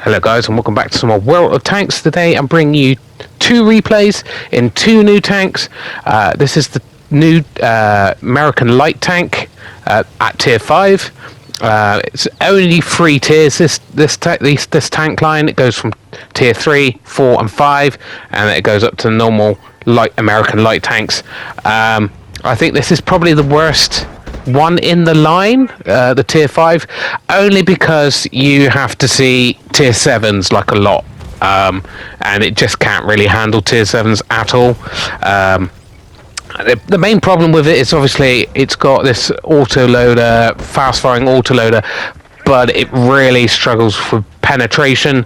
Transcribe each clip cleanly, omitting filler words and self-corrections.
Hello guys and welcome back to some more World of Tanks. Today I'm bringing you two replays in two new tanks. This is the new American light tank at tier 5. It's only 3 tiers this tank line. It goes from tier 3, 4 and 5 and it goes up to normal light American light tanks. I think this is probably the worst one in the line, the tier 5, only because you have to see tier 7s like a lot, and it just can't really handle tier 7s at all. The main problem with it is obviously it's got this autoloader, fast firing autoloader, but it really struggles with penetration,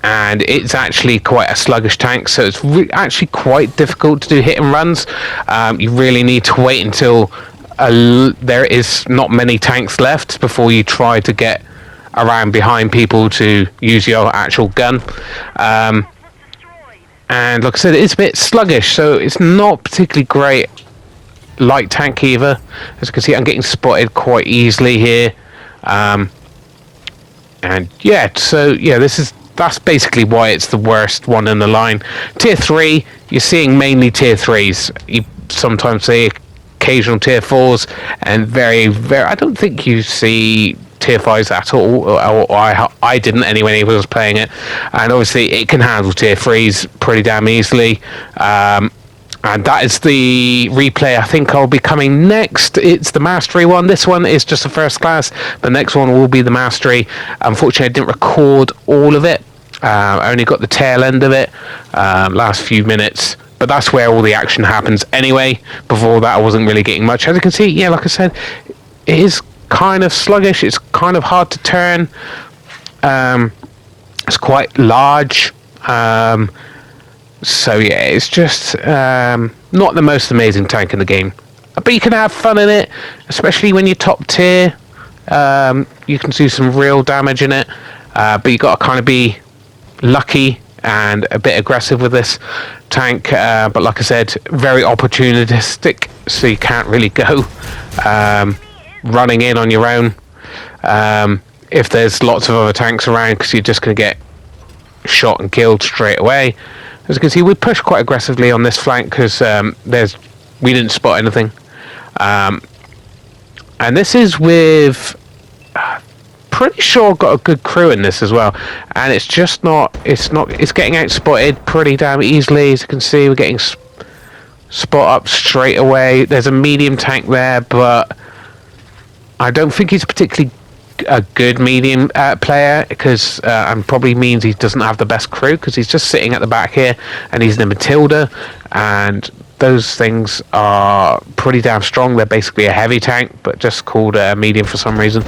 and it's actually quite a sluggish tank, so it's actually quite difficult to do hit and runs. You really need to wait until there is not many tanks left before you try to get around behind people to use your actual gun. And like I said, it's a bit sluggish, so it's not particularly great light tank either. As you can see, I'm getting spotted quite easily here. And yeah, so yeah, that's basically why it's the worst one in the line. Tier 3, you're seeing mainly tier 3s. You sometimes see occasional tier 4s, and very, I don't think you see tier 5s at all, or I didn't anyway when I was playing it. And obviously it can handle tier 3s pretty damn easily. And that is the replay I think I'll be coming next. It's the Mastery one. This one is just a first class. The next one will be the Mastery. Unfortunately, I didn't record all of it. I only got the tail end of it, last few minutes. But that's where all the action happens anyway. Before that, I wasn't really getting much. As you can see, yeah, like I said, it is kind of sluggish. It's kind of hard to turn. It's quite large. So yeah, it's just not the most amazing tank in the game, but you can have fun in it, especially when you're top tier. You can do some real damage in it, but you got to kind of be lucky and a bit aggressive with this tank. But like I said, very opportunistic, so you can't really go running in on your own if there's lots of other tanks around, because you're just going to get shot and killed straight away. As you can see, we push quite aggressively on this flank because we didn't spot anything. And this is with, pretty sure got a good crew in this as well. And it's just it's getting out spotted pretty damn easily. As you can see, we're getting spot up straight away. There's a medium tank there, but I don't think he's particularly a good medium player, because and probably means he doesn't have the best crew, because he's just sitting at the back here and he's in a Matilda, and those things are pretty damn strong. They're basically a heavy tank, but just called a medium for some reason.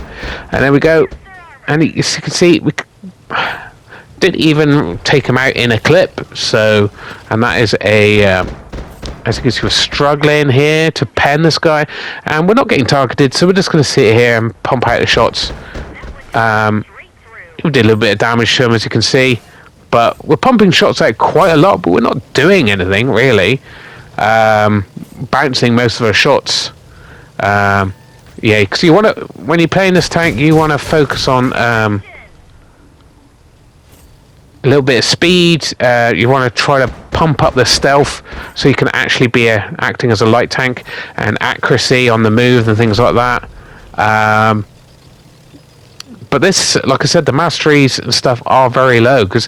And there we go, and as you can see, we didn't even take him out in a clip. So, and that is a as you can see, we're struggling here to pen this guy, and we're not getting targeted, so we're just going to sit here and pump out the shots. We did a little bit of damage to him, as you can see, but we're pumping shots out quite a lot, but we're not doing anything really. Bouncing most of our shots. Yeah, because you want to, when you're playing this tank, you want to focus on a little bit of speed. You want to try to pump up the stealth so you can actually be acting as a light tank, and accuracy on the move and things like that. But this, like I said, the masteries and stuff are very low, because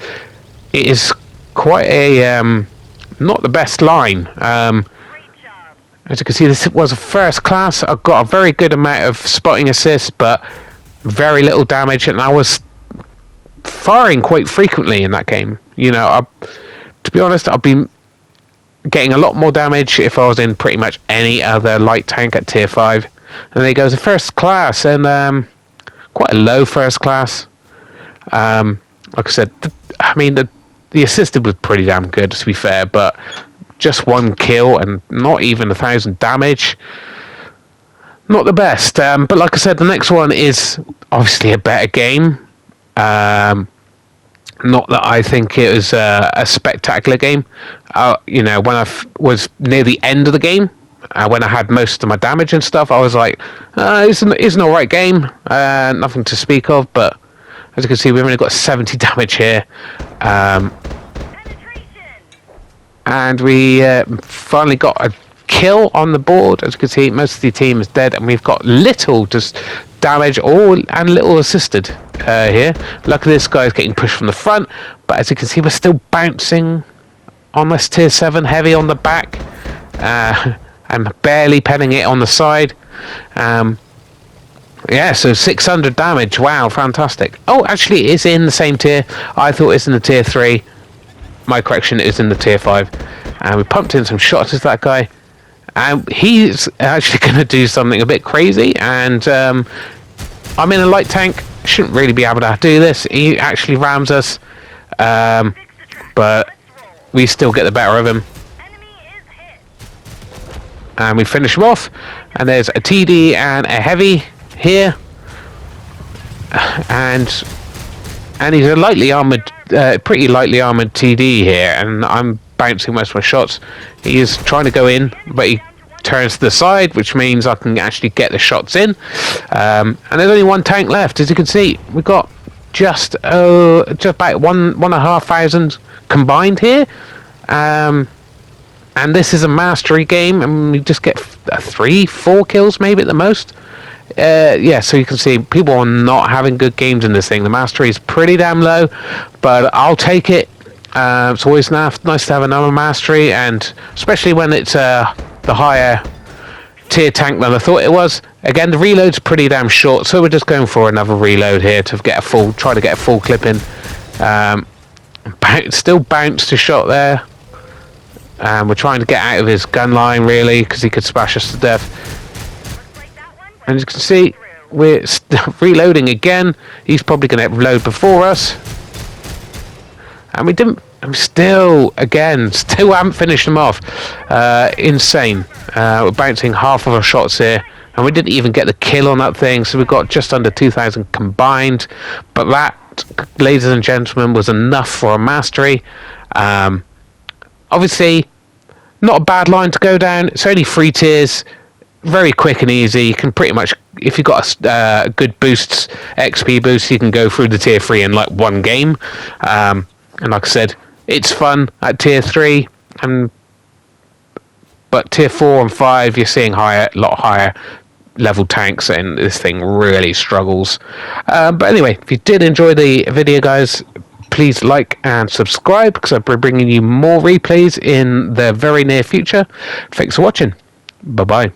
it is quite a not the best line. As you can see, this was a first class. I got a very good amount of spotting assist, but very little damage, and I was firing quite frequently in that game. You know, to be honest, I've been getting a lot more damage if I was in pretty much any other light tank at tier 5. And there he goes, a first class, and quite a low first class. Like I said, I mean, the assisted was pretty damn good, to be fair, but just 1 kill and not even 1,000 damage. Not the best. But like I said, the next one is obviously a better game. Not that I think it was a spectacular game. You know, when I was near the end of the game, when I had most of my damage and stuff, I was like, it's an alright game. Nothing to speak of, but As you can see, we've only got 70 damage here. And we finally got a kill on the board. As you can see, most of the team is dead, and we've got little just damage and little assisted here. Luckily, this guy's getting pushed from the front, but as you can see, we're still bouncing on this tier 7 heavy on the back. I'm barely penning it on the side. Yeah, so 600 damage. Wow, fantastic. Oh, actually, it's in the same tier. I thought it's in the tier 3. My correction, is in the tier 5. And we pumped in some shots as that guy. And he's actually going to do something a bit crazy. And I'm in a light tank. Shouldn't really be able to do this. He actually rams us. But we still get the better of him. And we finish him off. And there's a TD and a heavy here. And he's a lightly armoured, pretty lightly armoured TD here, and I'm bouncing most of my shots. He is trying to go in, but he turns to the side, which means I can actually get the shots in. And there's only one tank left, as you can see. We've got just about 1,500 combined here. And this is a mastery game, and we just get 3-4 kills maybe at the most. Yeah, so you can see people are not having good games in this thing. The mastery is pretty damn low, but I'll take it. It's always nice to have another mastery, and especially when it's the higher tier tank than I thought it was. Again, the reload's pretty damn short, so we're just going for another reload here to try to get a full clip in. Still bounced a shot there. We're trying to get out of his gun line really, because he could smash us to death. And as you can see, we're reloading again. He's probably going to reload before us. And we didn't... still haven't finished him off. Insane. We're bouncing half of our shots here. And we didn't even get the kill on that thing. So we've got just under 2,000 combined. But that, ladies and gentlemen, was enough for a mastery. Obviously, not a bad line to go down. It's only 3 tiers. Very quick and easy. You can pretty much, if you've got a good boosts, XP boost, you can go through the tier 3 in like one game. And like I said, it's fun at tier 3, but tier 4 and 5, you're seeing a lot higher level tanks, and this thing really struggles. But anyway, if you did enjoy the video, guys, please like and subscribe, because I'll be bringing you more replays in the very near future. Thanks for watching. Bye bye.